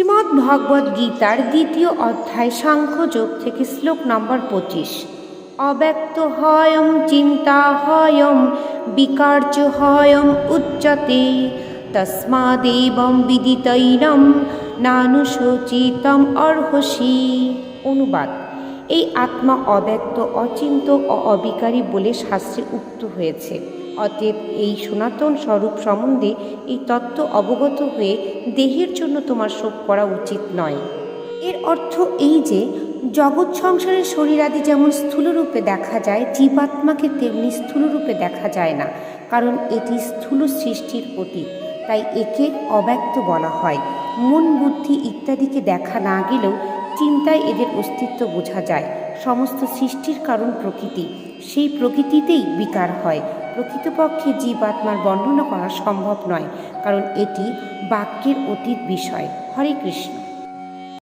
শ্রীমদ্ ভগবদ্ গীতার 2য় অধ্যায় সাংখ্যযোগ থেকে শ্লোক নম্বর 25। অব্যক্ত হয়ম চিন্তা হয়ম বিকার্য হয়ম উচ্যতে তস্মাদেবং বিদিতৈনম নানুশোচিতম অর্হসি। অনুবাদ: এই আত্মা অব্যক্ত, অচিন্ত ও অবিকারী বলে শাস্ত্রে উক্ত হয়েছে। অতএব এই সনাতন স্বরূপ সম্বন্ধে এই তত্ত্ব অবগত হয়ে দেহের জন্য তোমার শোক করা উচিত নয়। এর অর্থ এই যে, জগৎ সংসারের শরীরাদি যেমন স্থূলরূপে দেখা যায়, জীবাত্মাকে তেমনি স্থূলরূপে দেখা যায় না, কারণ এটি স্থূল সৃষ্টির অতীত, তাই একে অব্যক্ত বলা হয়। মন, বুদ্ধি ইত্যাদিকে দেখা না গেলেও চিন্তায় এদের অস্তিত্ব বোঝা যায়। সমস্ত সৃষ্টির কারণ প্রকৃতি, সেই প্রকৃতিতেই বিকার হয়। প্রকৃতপক্ষে জীবাত্মার বর্ণনা করা সম্ভব নয়, কারণ এটি বাক্যের অতীত বিষয়। হরে কৃষ্ণ।